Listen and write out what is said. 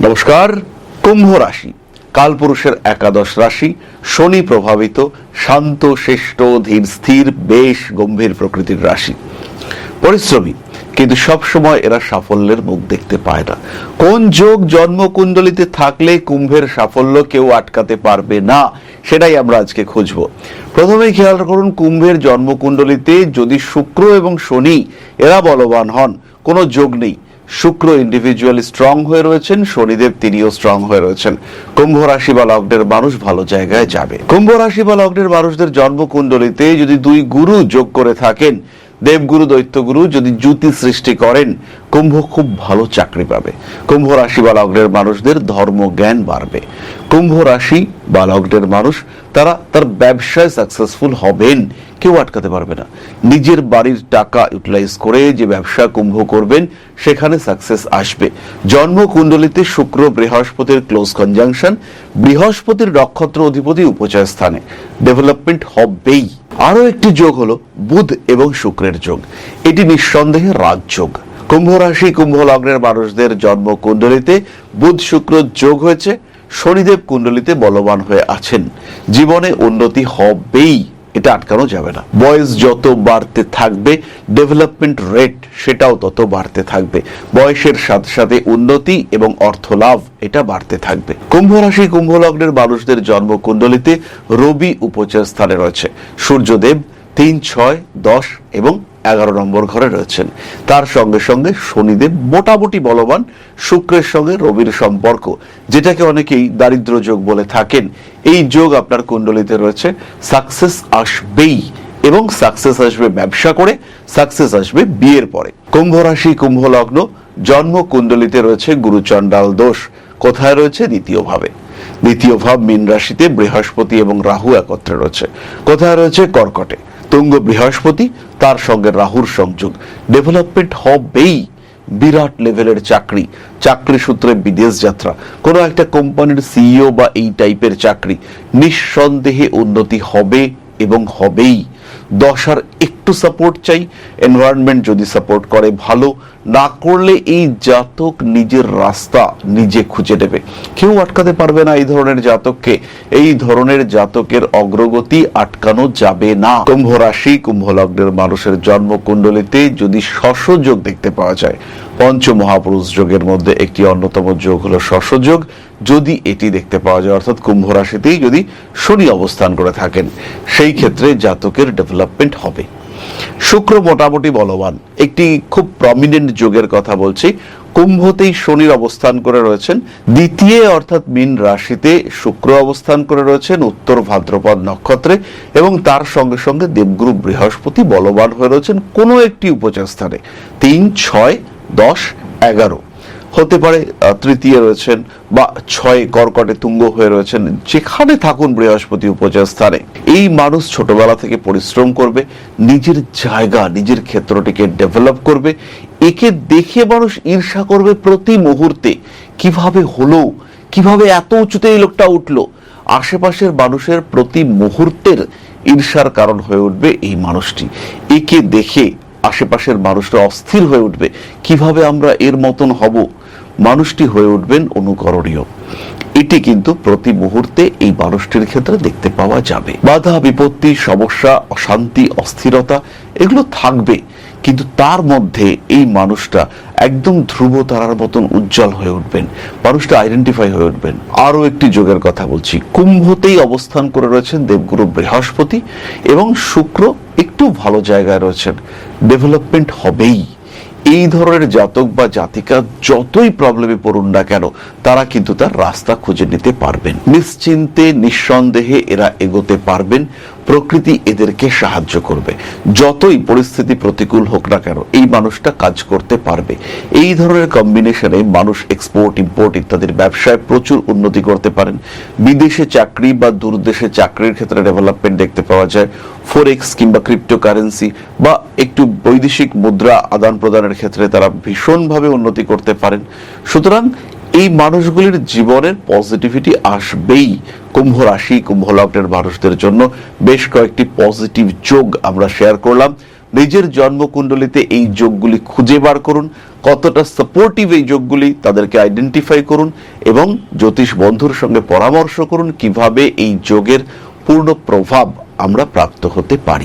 নমস্কার। কুম্ভ রাশি কালপুরুষের একাদশ রাশি, শনি প্রভাবিত, শান্ত, শ্রেষ্ঠ, ধীর স্থির, বেশ গম্ভীর প্রকৃতির রাশি। পরিশ্রমী, কিন্তু সবসময় এরা সাফল্যের মুখ দেখতে পায় না। কোন যোগ জন্মকুণ্ডলিতে থাকলে কুম্ভের সাফল্য কেউ আটকাতে পারবে না, সেটাই আমরা আজকে খুঁজব। প্রথমেই খেয়াল করুন, কুম্ভের জন্মকুণ্ডলিতে যদি শুক্র এবং শনি এরা বলবান হন, কোনো যোগ নেই। শুক্র ইন্ডিভিজুয়ালি স্ট্রং হয়ে রয়েছেন, শনিদেব তিনিও স্ট্রং হয়ে রয়েছেন। কুম্ভ রাশি বা লগ্নের মানুষ ভালো জায়গায় যাবে। কুম্ভ রাশি বা লগ্নের মানুষদের জন্মকুণ্ডলিতে যদি দুই গুরু যোগ করে থাকেন, দেবগুরু দৈত্যগুরু যদি জ্যোতি সৃষ্টি করেন, কুম্ভ খুব ভালো চাকরি পাবে। কুম্ভ রাশি বা লগ্নের মানুষদের ধর্মজ্ঞান বাড়বে। কুম্ভ রাশি বা লগ্নের মানুষ তার ব্যবসায় সাকসেসফুল হবেন, কেউ আটকাতে পারবে না। নিজের বাড়ির টাকা ইউটিলাইজ করে যে ব্যবসা কুম্ভ করবেন, সেখানে সাকসেস আসবে। জন্মকুণ্ডলিতে শুক্র বৃহস্পতির ক্লোজ কনজাংশন, বৃহস্পতির নক্ষত্র অধিপতি উপচয় স্থানে, ডেভেলপমেন্ট হবেই। আরো একটি যোগ হলো বুধ এবং শুক্রের যোগ। এটি নিঃসন্দেহে রাজযোগ। কুম্ভ রাশি কুম্ভ লগ্নের মানুষদের জন্মকুণ্ডলিতে বুধ শুক্র যোগ হয়েছে, শনিদেব কুণ্ডলিতে বলবান হয়ে আছেন। জীবনে উন্নতি হবেই, এটা আটকানো যাবে না। বয়স যত বাড়তে থাকবে, ডেভেলপমেন্ট রেট সেটাও তত বাড়তে থাকবে। বয়সের সাথে সাথে উন্নতি এবং অর্থ লাভ এটা বাড়তে থাকবে। কুম্ভ রাশি কুম্ভ লগ্নের মানুষদের জন্মকুণ্ডলিতে রবি উপচয় স্থানে রয়েছে। সূর্যদেব 3, 6, 10 এবং 11 নম্বর ঘরে রয়েছেন। তার সঙ্গে সঙ্গে শনিদেব মোটামুটি বলবান। শুক্রের সঙ্গে রবির সম্পর্ক, যেটাকে অনেকেই দারিদ্র যোগ বলে থাকেন, এই যোগ আপনার কুণ্ডলিতে রয়েছে। সাকসেস আসবেই, এবং সাকসেস আসবে ব্যবসা করে, সাকসেস আসবে বিয়ের পরে। কুম্ভ রাশি কুম্ভ লগ্ন জন্ম কুণ্ডলিতে রয়েছে গুরুচণ্ডাল দোষ। কোথায় রয়েছে? দ্বিতীয় ভাবে। দ্বিতীয় ভাব মীন রাশিতে বৃহস্পতি এবং রাহু একত্রে রয়েছে। কোথায় রয়েছে? কর্কটে। তুঙ্গ বৃহস্পতি, তার সঙ্গে রাহুর সংযোগ। ডেভেলপমেন্ট হবেই। বিরাট লেভেলের চাকরি, চাকরি সূত্রে বিদেশ যাত্রা, কোনো একটা কোম্পানির সিইও বা এই টাইপের চাকরি, নিঃসন্দেহে উন্নতি হবে এবং হবেই। দশার একটু সাপোর্ট চাই, এনভায়রনমেন্ট যদি সাপোর্ট করে ভালো, না করলে এই জাতক নিজের রাস্তা নিজে খুঁজে নেবে। কেউ আটকাতে পারবে না এই ধরনের জাতককে। এই ধরনের জাতকের অগ্রগতি আটকানো যাবে না। কুম্ভ রাশি কুম্ভ লগ্নের মানুষের জন্মকুণ্ডলিতে যদি শশযোগ দেখতে পাওয়া যায়, পঞ্চ মহাপুরুষ যোগের মধ্যে একটি অন্যতম যোগ হলো শশযোগ। যদি এটি দেখতে পাওয়া যায়, অর্থাৎ কুম্ভ রাশিতেই যদি শনি অবস্থান করে থাকেন, সেই ক্ষেত্রে জাতকের ডেভেলপমেন্ট হবে। শুক্র মোটামুটি বলবান। একটি খুব প্রমিনেন্ট যোগের কথা বলছি। কুম্ভতেই শনির অবস্থান করে রয়েছেন। দ্বিতীয় অর্থাৎ মীন রাশিতে শুক্র অবস্থান করে রয়েছেন উত্তর ভাদ্রপদ নক্ষত্রে, এবং তার সঙ্গে সঙ্গে দেবগুরু বৃহস্পতি বলবান হয়ে রয়েছেন কোনো একটি উপচয় স্থানে। 3, 6, 10, 11 হতে পারে, তৃতীয় রয়েছেন, বা 6 কর্কটে তুঙ্গ হয়ে রয়েছেন। যেখানে থাকুন বৃহস্পতি উপচয় স্থানে, এই মানুষ ছোটবেলা থেকে পরিশ্রম করবে, নিজের জায়গা নিজের ক্ষেত্রটিকে ডেভেলপ করবে। একে দেখে মানুষ ঈর্ষা করবে প্রতি মুহূর্তে। কিভাবে হলো, কিভাবে এত উঁচুতে এই লোকটা উঠলো। আশেপাশের মানুষের প্রতি মুহূর্তের ঈর্ষার কারণ হয়ে উঠবে এই মানুষটি। একে দেখে আশেপাশের মানুষরা অস্থির হয়ে উঠবে, কিভাবে আমরা এর মতন হব। মানুষটি হয়ে উঠবেন অনুকরণীয়। এটি কিন্তু প্রতি মুহূর্তে এই মানুষটির ক্ষেত্রে দেখতে পাওয়া যাবে। বাধা বিপত্তি, সমস্যা, অশান্তি, অস্থিরতা এগুলো থাকবে, কিন্তু তার মধ্যে এই মানুষটা একদম ধ্রুব তারার মতন উজ্জ্বল হয়ে উঠবেন। মানুষটা আইডেন্টিফাই হয়ে উঠবেন। আরো একটি যোগের কথা বলছি। কুম্ভতেই অবস্থান করে রয়েছেন দেবগুরু বৃহস্পতি, এবং শুক্র একটু ভালো জায়গায় রয়েছেন। ডেভেলপমেন্ট হবেই। এই ধরনের জাতক বা জাতিকা যতই প্রবলেমে পড়ুন না কেন, তারা কিন্তু তার রাস্তা খুঁজে নিতে পারবেন। নিশ্চিন্তে নিঃসন্দেহে এরা এগোতে পারবেন। প্রকৃতি এদেরকে সাহায্য করবে। যতই পরিস্থিতি প্রতিকূল হোক না কেন, এই মানুষটা কাজ করতে পারবে। এই ধরনের কম্বিনেশনে মানুষ এক্সপোর্ট ইম্পোর্ট ইত্যাদির ব্যবসায় প্রচুর উন্নতি করতে পারেন। বিদেশে চাকরি বা দূরদেশে চাকরির ক্ষেত্রে ডেভেলপমেন্ট দেখতে পাওয়া যায়। ফরেক্স কিংবা ক্রিপ্টোকারেন্সি বা একটু বৈদেশিক মুদ্রা আদান প্রদানের ক্ষেত্রে তারা ভীষণভাবে উন্নতি করতে পারেন। সুতরাং এই মানুষগুলির জীবনের পজিটিভিটি আসবেই। কুম্ভ রাশি কুম্ভ লগ্নের মানুষদের জন্য বেশ কয়েকটি পজিটিভ যোগ আমরা শেয়ার করলাম। নিজের জন্মকুণ্ডলিতে এই যোগগুলি খুঁজে বার করুন, কতটা সাপোর্টিভ এই যোগগুলি তাদেরকে আইডেন্টিফাই করুন এবং জ্যোতিষ বন্ধুর সঙ্গে পরামর্শ করুন কিভাবে এই যোগের পূর্ণ প্রভাব আমরা প্রাপ্ত হতে পারি।